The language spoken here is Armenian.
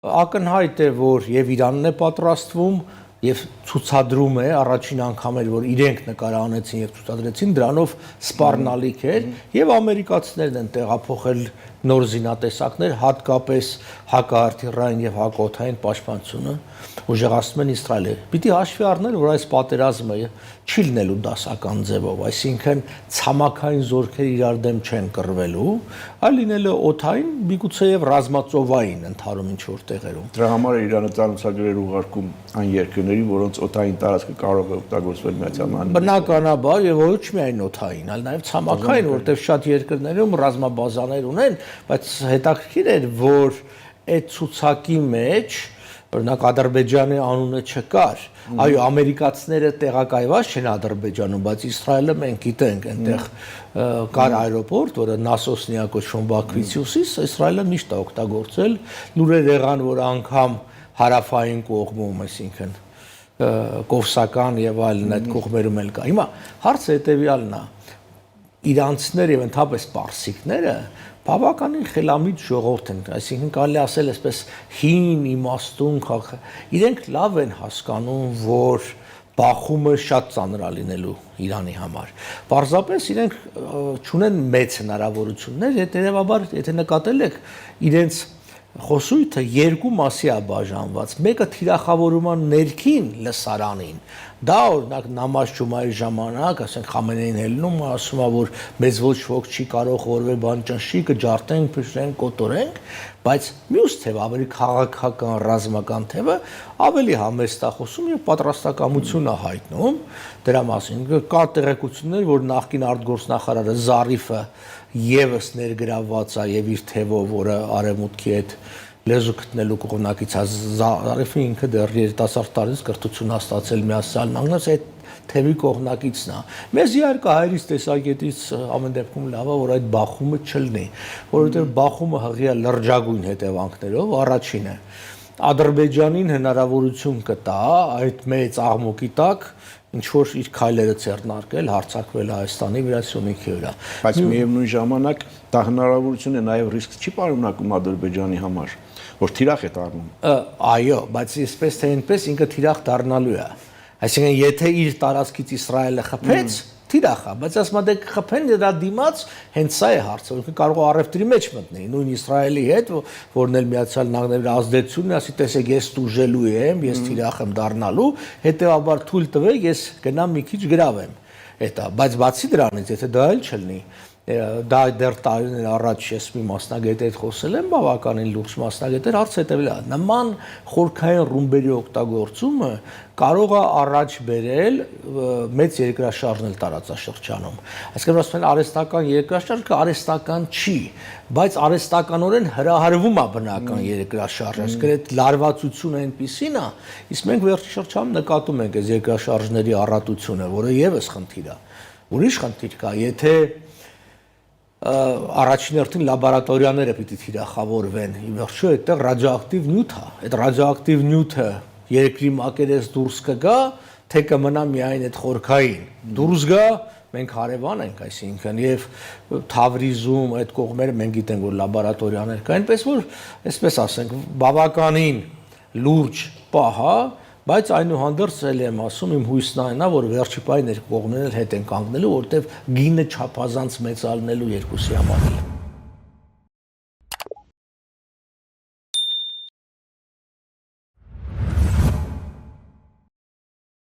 Ակնհայտ է, որ եւ Իրանն է պատրաստվում եւ ցուցադրում է առաջին անգամ էր որ իրենք նկարանեցին եւ ցուցադրեցին դրանով սպառնալիք էր եւ ամերիկացիներն են տեղափոխել նոր զինատեսակներ հատկապես հակաարթիլերային եւ հակօդային պաշտպանությունը ուժեղացնում են Իսրայելը պիտի հաշվի առնել որ այս պատերազմը չի լինելու դասական ձևով այսինքն ցամաքային զորքերը իրար դեմ չեն կռվելու այլ լինելու օդային միգուցե եւ ռազմածովային ընդհանրում ինչ որ տեղերում դրա համար է Իրանը ցանցագրեր ուղարկում այն երկրների որոնց օդային տարածքը կարող է օգտագործվել Միացյալ Նահանգների բնականաբար եւ ոչ միայն օդային այլ նաեւ ցամաքային որտեղ շատ երկրներում ռազմաբազաներ ունեն բայց հետաքրքիր էր որ այդ ցուցակի մեջ օրինակ Ադրբեջանի անունը չկար այո ամերիկացիները տեղակայված չեն Ադրբեջանում բայց Իսրայելը մենք գիտենք այնտեղ կար аэропորտ որը Նասոսնիա կոչվում Բաքվից հյուսիս Իսրայելը միշտ է օգտագործել լուրեր եղան որ անգամ հարավային կողմում այսինքն կովսական եւ այլն այդ կողմերում էլ կա հիմա հարցը հետեւյալն է իրանցիները եւ ընդհանրապես պարսիկները բավականին խելամիտ ժողովուրդ են, այսինքն կարելի ասել այսպես հին իմաստուն իրենք լավ են հասկանում, որ բախումը շատ ծանր է լինելու Իրանի համար։ Պարզապես իրենք չունեն մեծ հնարավորություններ, հետեւաբար, եթե նկատել եք, իրենց խոսույթը երկու մասի է բաժանված։ Մեկը թիրախավորման ներքին լսարանին։ Դա օրինակ նամազ ջումայի ժամանակ, ասենք Խամենեին ելնում է, ասում է, որ մեզ ոչ ոք չի կարող որևէ բան ճնշի, կջարդենք, փշրենք, կոտորենք, բայց մյուս թևը ավելի քաղաքական, ռազմական թևը ավելի համեստ է խոսում եւ պատրաստակամություն է հայտնում դրա մասին։ Կա տեղեկություններ, որ նախկին արտգործնախարարը Զարիֆը եւս ներգրավված է եւ իր թևով, որը արևմուտքի հետ լեզու գտնելու կողմնակից է Զարիֆը ինքը դեռ երիտասարդ տարից կրթություն հաստատել Միացյալ Նահանգներից այդ թևի կողմնակիցն է։ Մեզ իհարկե հայրից տեսակետից ամեն դեպքում լավ է, որ այդ բախումը չլինի, որովհետեւ բախումը հղի է լրջագույն հետևանքներով, առաջինը Ադրբեջանին հնարավորություն կտա այդ մեծ աղմուկի տակ ինչ որ իր քայլերը ձեռնարկել, հարձակվել Հայաստանի վրա, Սյունիքի վրա։ Բայց միևնույն ժամանակ դա հնարավորություն է նաև ռիսկ չի պարունակում Ադրբեջանի համար, որ թիրախ է դառնում։ Այո, բայց այսպես թե այնպես ինքը թիրախ դառնալու է։ Այսինքն եթե իր տարածքից Իսրայելը խփեց, թիրախ է, բայց ասма դե խփեն դրա դիմաց հենց սա է հարցը, որ կարող է առևտրի մեջ մտնի, նույն Իսրայելի հետ, որն էլ Միացյալ Նահանգների ազդեցությունն է, ասի տեսեք ես տուժելու եմ, ես թիրախ եմ դառնալու, հետեւաբար թույլ տվեք, ես գնամ մի քիչ գրավեմ։ Էտա, բայց բացի դրանից, եթե դա էլ չլինի, դա դեռ տարիներ առաջ ես մի մասնագետ հետ խոսել եմ, բավականին լուրջ մասնագետեր, հարցը հետևել է, նման խորքային ռումբերի օգտագործումը կարող է առաջ բերել մեծ երկրաշարժներ տարածաշրջանում։ Այսինքն ասում են արհեստական երկրաշարժը արհեստական չի, բայց արհեստականորեն հրահրվում է բնական երկրաշարժը, այսինքն այդ լարվածությունը այնպիսին է, իսկ մենք վերջի շրջանում նկատում ենք այս երկրաշարժների առատությունը, որը եւս խնդիր է։ Ուրիշ խնդիր կա, եթե առաջին հերթին լաբորատորիաները պիտի թիրախավորվեն, ի վերջո այդտեղ ռադիոակտիվ նյութ է, այդ ռադիոակտիվ նյութը երկրի մակերես դուրս կգա, թե կմնա միայն այդ խորքային, դուրս գա, մենք հարևան ենք, այսինքն եւ Թավրիզում այդ կողմերը մենք գիտենք որ լաբորատորիաներ կա, այնպես որ այսպես ասենք բավականին լուրջ պահ է, բայց այնուհանդերձ էլ եմ ասում իմ հույսն այն է որ վերջի պահին երկու կողմերն հետ են կանգնելու որտեվ գինը չափազանց մեծալնելու երկուսի համար